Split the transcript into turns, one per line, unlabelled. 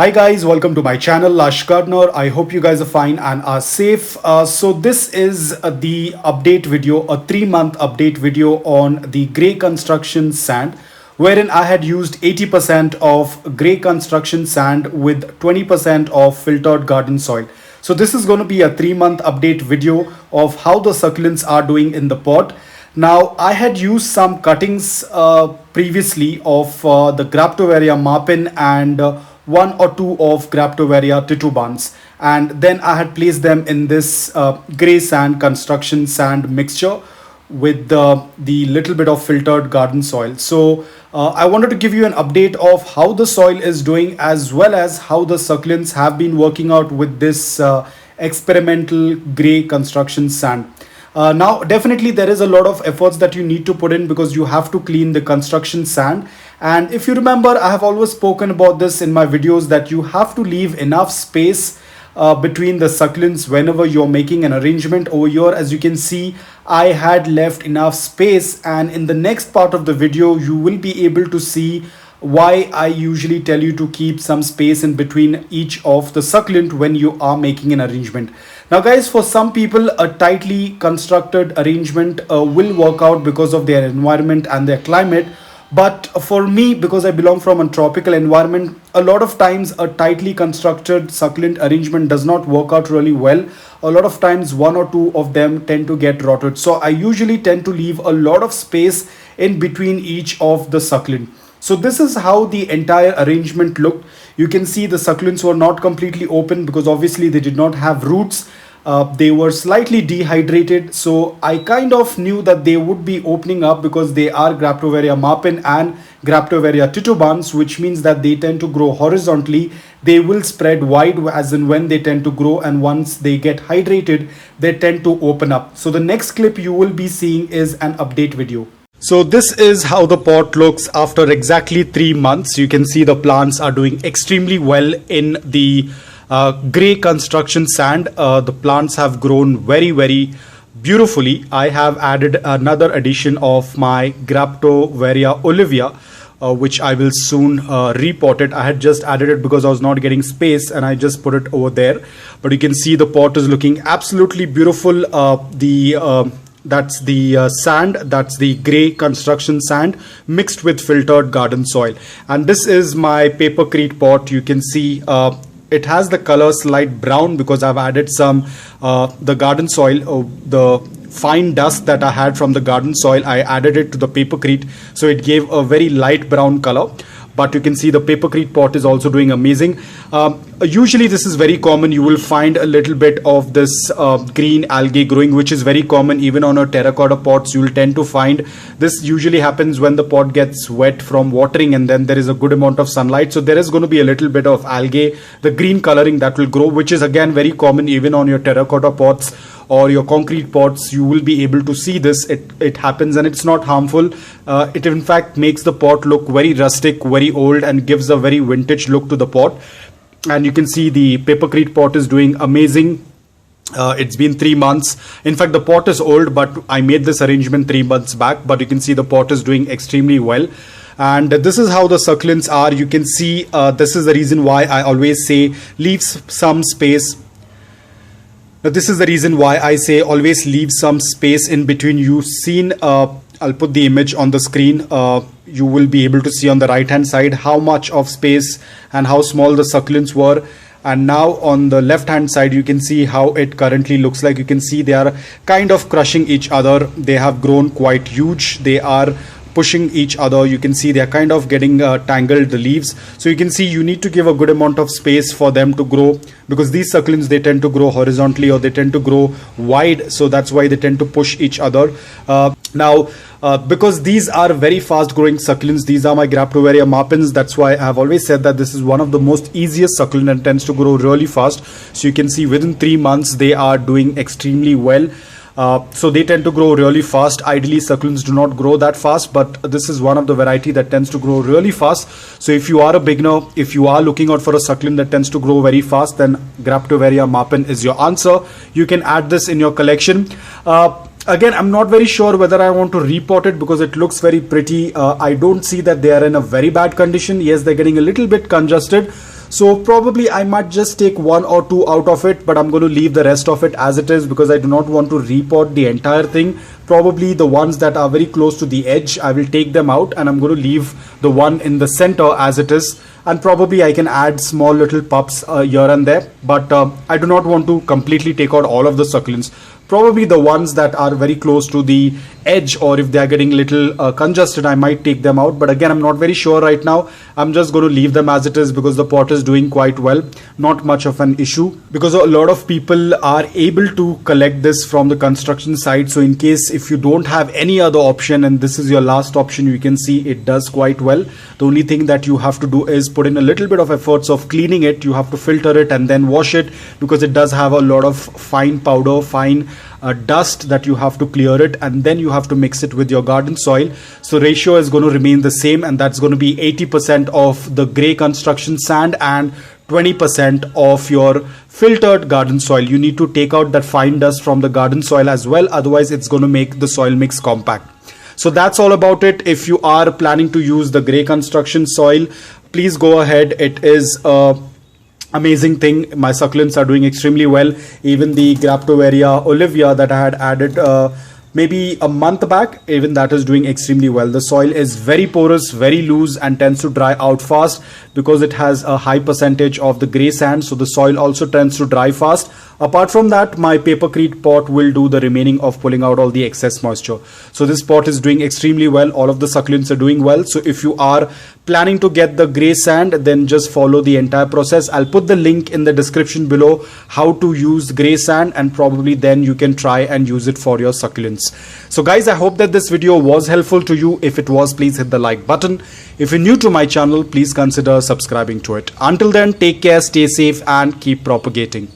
Hi guys, welcome to my channel Lush Gardener. I hope you guys are fine and are safe. So this is the update video, a 3-month update video on the grey construction sand, wherein I had used 80% of grey construction sand with 20% of filtered garden soil. So this is going to be a 3-month update video of how the succulents are doing in the pot. Now I had used some cuttings previously of the Graptoveria marpin and one or two of Graptoveria titubans, and then I had placed them in this grey sand construction sand mixture with the little bit of filtered garden soil. So I wanted to give you an update of how the soil is doing, as well as how the succulents have been working out with this experimental grey construction sand. Now definitely there is a lot of efforts that you need to put in, because you have to clean the construction sand. And if you remember, I have always spoken about this in my videos, that you have to leave enough space between the succulents whenever you're making an arrangement. Over here, as you can see, I had left enough space, and in the next part of the video you will be able to see why I usually tell you to keep some space in between each of the succulent when you are making an arrangement. Now guys, for some people a tightly constructed arrangement will work out because of their environment and their climate. But for me, because I belong from a tropical environment, a lot of times a tightly constructed succulent arrangement does not work out really well. A lot of times one or two of them tend to get rotted. So I usually tend to leave a lot of space in between each of the succulent. So this is how the entire arrangement looked. You can see the succulents were not completely open because obviously they did not have roots. They were slightly dehydrated, so I kind of knew that they would be opening up because they are Graptoveria marpin and Graptoveria titubans, which means that they tend to grow horizontally. They will spread wide as in when they tend to grow, and once they get hydrated, they tend to open up. So the next clip you will be seeing is an update video. So this is how the pot looks after exactly 3 months. You can see the plants are doing extremely well in the grey construction sand. The plants have grown very beautifully. I have added another addition of my Graptoveria olivia, which I will soon repot it. I had just added it because I was not getting space, and I just put it over there. But you can see the pot is looking absolutely beautiful. That's the sand, that's the grey construction sand mixed with filtered garden soil. And this is my papercrete pot. You can see it has the color slight brown because I've added some the garden soil, the fine dust that I had from the garden soil. I added it to the papercrete, so it gave a very light brown color. But you can see the papercrete pot is also doing amazing. Usually this is very common. You will find a little bit of this green algae growing, which is very common even on a terracotta pots. You will tend to find this usually happens when the pot gets wet from watering, and then there is a good amount of sunlight. So there is going to be a little bit of algae, the green coloring that will grow, which is again very common even on your terracotta pots or your concrete pots. You will be able to see this. It happens, and it's not harmful. It in fact makes the pot look very rustic, very old, and gives a very vintage look to the pot. And you can see the papercrete pot is doing amazing. It's been 3 months. In fact, the pot is old, but I made this arrangement 3 months back. But you can see the pot is doing extremely well. And this is how the succulents are. You can see this is the reason why I always say leave some space. Now this is the reason why I say always leave some space in between. You've seen, I'll put the image on the screen. You will be able to see on the right hand side how much of space and how small the succulents were. And now on the left hand side you can see how it currently looks like. You can see they are kind of crushing each other. They have grown quite huge. They are pushing each other. You can see they are kind of getting tangled, the leaves. So you can see you need to give a good amount of space for them to grow, because these succulents, they tend to grow horizontally or they tend to grow wide. So that's why they tend to push each other. Because these are very fast growing succulents, these are my Graptoveria marpins. That's why I have always said that this is one of the most easiest succulent and tends to grow really fast. So you can see within 3 months they are doing extremely well. So they tend to grow really fast. Ideally succulents do not grow that fast, but this is one of the variety that tends to grow really fast. So if you are a beginner, if you are looking out for a succulent that tends to grow very fast, then Graptoveria marpin is your answer. You can add this in your collection. Again, I'm not very sure whether I want to repot it because it looks very pretty. I don't see that they are in a very bad condition. Yes, they're getting a little bit congested. So probably I might just take 1 or 2 out of it, but I'm going to leave the rest of it as it is because I do not want to repot the entire thing. Probably the ones that are very close to the edge, I will take them out, and I'm going to leave the one in the center as it is. And probably I can add small little pups here and there, but I do not want to completely take out all of the succulents. Probably the ones that are very close to the edge, or if they are getting little congested, I might take them out. But again, I'm not very sure right now. I'm just going to leave them as it is because the pot is doing quite well. Not much of an issue because a lot of people are able to collect this from the construction site. So in case if you don't have any other option and this is your last option, you can see it does quite well. The only thing that you have to do is put in a little bit of efforts of cleaning it. You have to filter it and then wash it because it does have a lot of fine powder, fine dust that you have to clear it, and then you have to mix it with your garden soil. So ratio is going to remain the same, and that's going to be 80% of the grey construction sand and 20% of your filtered garden soil. You need to take out that fine dust from the garden soil as well, otherwise it's going to make the soil mix compact. So that's all about it. If you are planning to use the grey construction soil, please go ahead. It is amazing thing. My succulents are doing extremely well. Even the Graptoveria olivia that I had added maybe a month back, even that is doing extremely well. The soil is very porous, very loose, and tends to dry out fast because it has a high percentage of the grey sand. So the soil also tends to dry fast. Apart from that, my papercrete pot will do the remaining of pulling out all the excess moisture. So this pot is doing extremely well. All of the succulents are doing well. So if you are planning to get the grey sand, then just follow the entire process. I'll put the link in the description below how to use grey sand, and probably then you can try and use it for your succulents. So guys, I hope that this video was helpful to you. If it was, please hit the like button. If you're new to my channel, please consider subscribing to it. Until then, take care, stay safe, and keep propagating.